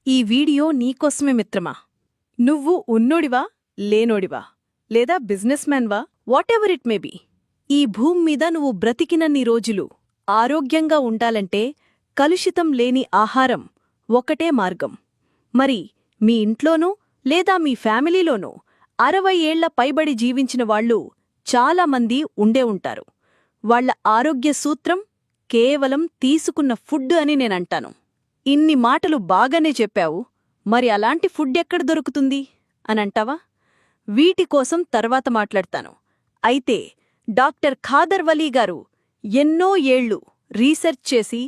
ఈ వీడియో నీకోసమే మిత్రమా. నువ్వు ఉన్నోడివా, లేనోడివా, లేదా బిజినెస్ మ్యాన్వా, వాటెవర్ ఇట్ మే బీ, ఈ భూమి మీద నువ్వు బ్రతికినన్ని రోజులు ఆరోగ్యంగా ఉండాలంటే కలుషితం లేని ఆహారం ఒకటే మార్గం. మరి మీ ఇంట్లోనూ లేదా మీ ఫ్యామిలీలోనూ 60 ఏళ్ల పైబడి జీవించిన వాళ్ళు చాలామంది ఉండే ఉంటారు. వాళ్ల ఆరోగ్య సూత్రం కేవలం తీసుకున్న ఫుడ్ అని నేనంటాను. ఇన్ని మాటలు బాగానే చెప్పావు, మరి అలాంటి ఫుడ్ ఎక్కడ దొరుకుతుంది అనంటావా? వీటి కోసం తర్వాత మాట్లాడతాను. అయితే డాక్టర్ ఖాదర్ వలీ గారు ఎన్నో ఏళ్లు రీసెర్చ్ చేసి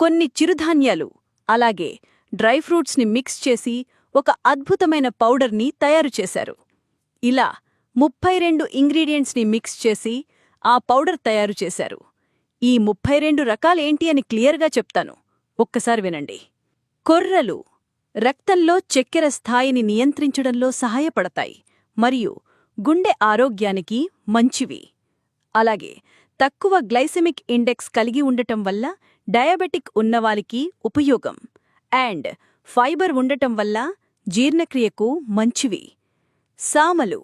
కొన్ని చిరుధాన్యాలు అలాగే డ్రై ఫ్రూట్స్ని మిక్స్ చేసి ఒక అద్భుతమైన పౌడర్ని తయారు చేశారు. ఇలా 32 ఇంగ్రీడియంట్స్ని మిక్స్ చేసి ఆ పౌడర్ తయారు చేశారు. ఈ 32 రకాలేంటి అని క్లియర్గా చెప్తాను, ఒక్కసారి వినండి. కొర్రలు రక్తంలో చక్కెర స్థాయిని నియంత్రించడంలో సహాయపడతాయి మరియు గుండె ఆరోగ్యానికి మంచివి. అలాగే తక్కువ గ్లైసెమిక్ ఇండెక్స్ కలిగి ఉండటం వల్ల డయాబెటిక్ ఉన్నవారికి ఉపయోగం. అండ్ ఫైబర్ ఉండటం వల్ల జీర్ణక్రియకు మంచివి. సామలు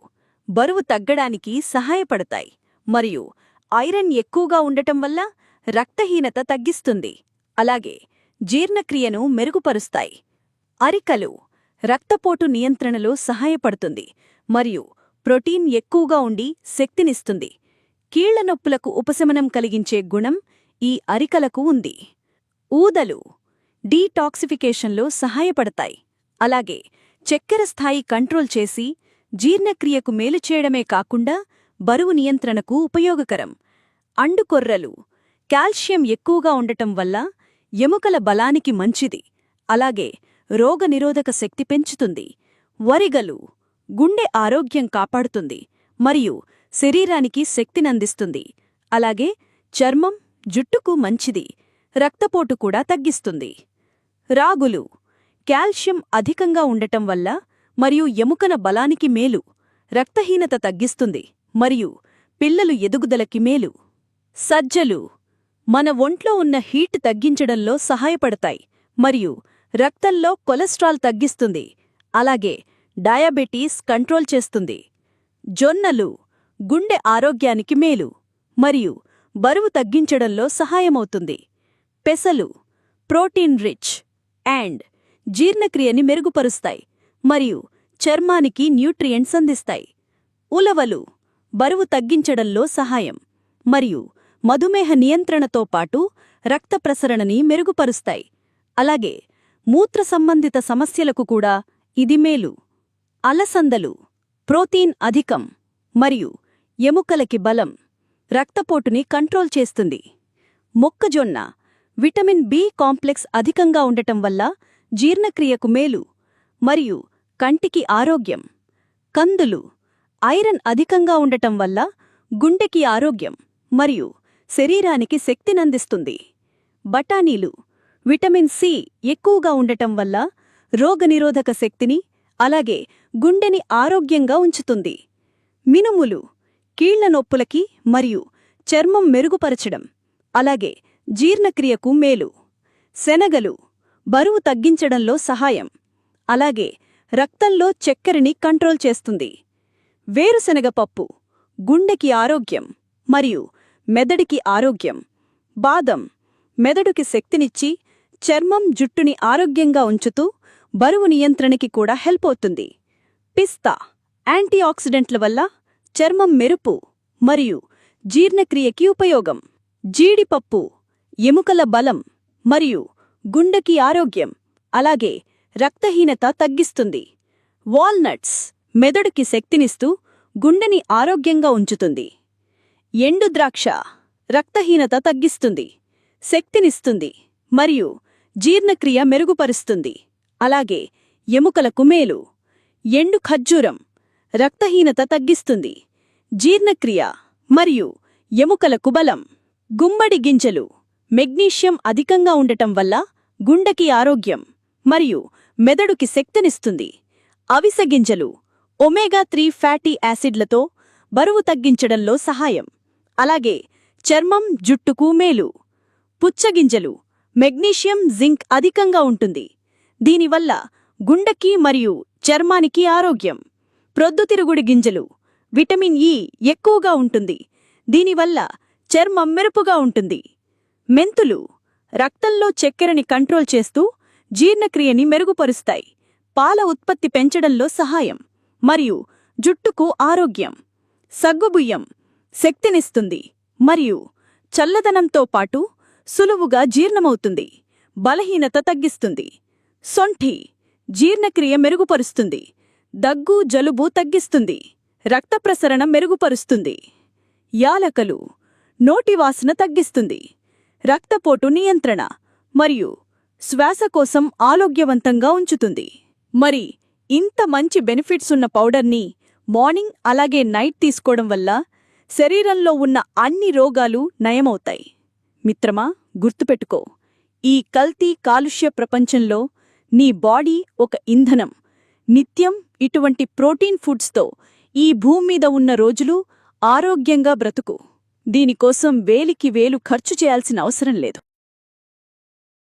బరువు తగ్గడానికి సహాయపడతాయి మరియు ఐరన్ ఎక్కువగా ఉండటం వల్ల రక్తహీనత తగ్గిస్తుంది. అలాగే జీర్ణక్రియను మెరుగుపరుస్తాయి. అరికలు రక్తపోటు నియంత్రణలో సహాయపడుతుంది మరియు ప్రోటీన్ ఎక్కువగా ఉండి శక్తినిస్తుంది. కీళ్ల నొప్పులకు ఉపశమనం కలిగించే గుణం ఈ అరికలకు ఉంది. ఊదలు డీటాక్సిఫికేషన్లో సహాయపడతాయి. అలాగే చక్కెర స్థాయి కంట్రోల్ చేసి జీర్ణక్రియకు మేలు చేయడమే కాకుండా బరువు నియంత్రణకు ఉపయోగకరం. అండుకొర్రలు కాల్షియం ఎక్కువగా ఉండటం వల్ల ఎముకల బలానికి మంచిది. అలాగే రోగనిరోధక శక్తి పెంచుతుంది. వరిగలు గుండె ఆరోగ్యం కాపాడుతుంది మరియు శరీరానికి శక్తినందిస్తుంది. అలాగే చర్మం, జుట్టుకు మంచిది. రక్తపోటు కూడా తగ్గిస్తుంది. రాగులు కాల్షియం అధికంగా ఉండటం వల్ల మరియు ఎముకల బలానికి మేలు. రక్తహీనత తగ్గిస్తుంది మరియు పిల్లలు ఎదుగుదలకి మేలు. సజ్జలు మన ఒంట్లో ఉన్న హీట్ తగ్గించడంలో సహాయపడతాయి మరియు రక్తంలో కొలెస్ట్రాల్ తగ్గిస్తుంది. అలాగే డయాబెటీస్ కంట్రోల్ చేస్తుంది. జొన్నలు గుండె ఆరోగ్యానికి మేలు మరియు బరువు తగ్గించడంలో సహాయమవుతుంది. పెసలు ప్రోటీన్ రిచ్ అండ్ జీర్ణక్రియని మెరుగుపరుస్తాయి మరియు చర్మానికి న్యూట్రియంట్స్ అందిస్తాయి. ఉలవలు బరువు తగ్గించడంలో సహాయం మరియు మధుమేహ నియంత్రణతో పాటు రక్త ప్రసరణని మెరుగుపరుస్తాయి. అలాగే మూత్ర సంబంధిత సమస్యలకు కూడా ఇది మేలు. అలసందలు ప్రోటీన్ అధికం మరియు ఎముకలకి బలం, రక్తపోటుని కంట్రోల్ చేస్తుంది. మొక్కజొన్న విటమిన్ బి కాంప్లెక్స్ అధికంగా ఉండటం వల్ల జీర్ణక్రియకు మేలు మరియు కంటికి ఆరోగ్యం. కందులు ఐరన్ అధికంగా ఉండటం వల్ల గుండెకి ఆరోగ్యం మరియు శరీరానికి శక్తినందిస్తుంది. బఠానీలు విటమిన్ సి ఎక్కువగా ఉండటం వల్ల రోగనిరోధక శక్తిని అలాగే గుండెని ఆరోగ్యంగా ఉంచుతుంది. మినుములు కీళ్ల నొప్పులకి మరియు చర్మం మెరుగుపరచడం అలాగే జీర్ణక్రియకు మేలు. శనగలు బరువు తగ్గించడంలో సహాయం అలాగే రక్తంలో చక్కెరని కంట్రోల్ చేస్తుంది. వేరుశనగ పప్పు గుండెకి ఆరోగ్యం మరియు మెదడికి ఆరోగ్యం. బాదం మెదడుకి శక్తినిచ్చి చర్మం, జుట్టుని ఆరోగ్యంగా ఉంచుతూ బరువు నియంత్రణకి కూడా హెల్ప్ అవుతుంది. పిస్తా యాంటీఆక్సిడెంట్ల వల్ల చర్మం మెరుపు మరియు జీర్ణక్రియకి ఉపయోగం. జీడిపప్పు ఎముకల బలం మరియు గుండెకి ఆరోగ్యం అలాగే రక్తహీనత తగ్గిస్తుంది. వాల్నట్స్ మెదడుకి శక్తినిస్తూ గుండెని ఆరోగ్యంగా ఉంచుతుంది. ఎండుద్రాక్ష రక్తహీనత తగ్గిస్తుంది, శక్తినిస్తుంది మరియు జీర్ణక్రియ మెరుగుపరుస్తుంది. అలాగే ఎముకలకు మేలు. ఎండు ఖర్జూరం రక్తహీనత తగ్గిస్తుంది, జీర్ణక్రియ మరియు ఎముకలకు బలం. గుమ్మడి గింజలు మెగ్నీషియం అధికంగా ఉండటం వల్ల గుండెకి ఆరోగ్యం మరియు మెదడుకి శక్తినిస్తుంది. అవిసె గింజలు ఒమేగా-3 ఫ్యాటీ యాసిడ్లతో బరువు తగ్గించడంలో సహాయం అలాగే చర్మం, జుట్టుకు మేలు. పుచ్చగింజలు మెగ్నీషియం, జింక్ అధికంగా ఉంటుంది. దీనివల్ల గుండెకి మరియు చర్మానికి ఆరోగ్యం. ప్రొద్దుతిరుగుడు గింజలు విటమిన్ ఇ ఎక్కువగా ఉంటుంది. దీనివల్ల చర్మం మెరుపుగా ఉంటుంది. మెంతులు రక్తంలో చక్కెరని కంట్రోల్ చేస్తూ జీర్ణక్రియని మెరుగుపరుస్తాయి. పాల ఉత్పత్తి పెంచడంలో సహాయం మరియు జుట్టుకు ఆరోగ్యం. సగ్గుబియ్యం శక్తినిస్తుంది మరియు చల్లదనంతో పాటు సులువుగా జీర్ణమవుతుంది. బలహీనత తగ్గిస్తుంది. సొంఠి జీర్ణక్రియ మెరుగుపరుస్తుంది. దగ్గు జలుబు తగ్గిస్తుంది. రక్త ప్రసరణ మెరుగుపరుస్తుంది. యాలకులు నోటివాసన తగ్గిస్తుంది. రక్తపోటు నియంత్రణ మరియు శ్వాసకోశం ఆరోగ్యవంతంగా ఉంచుతుంది. మరి ఇంత మంచి బెనిఫిట్స్ ఉన్న పౌడర్ని మార్నింగ్ అలాగే నైట్ తీసుకోవడం వల్ల శరీరంలో ఉన్న అన్ని రోగాలు నయమవుతాయి. మిత్రమా, గుర్తుపెట్టుకో, ఈ కల్తీ కాలుష్య ప్రపంచంలో నీ బాడీ ఒక ఇంధనం. నిత్యం ఇటువంటి ప్రోటీన్ ఫుడ్స్తో ఈ భూమ్మీద ఉన్న రోజులు ఆరోగ్యంగా బ్రతుకు. దీనికోసం వేలికి వేలు ఖర్చు చేయాల్సిన అవసరం లేదు.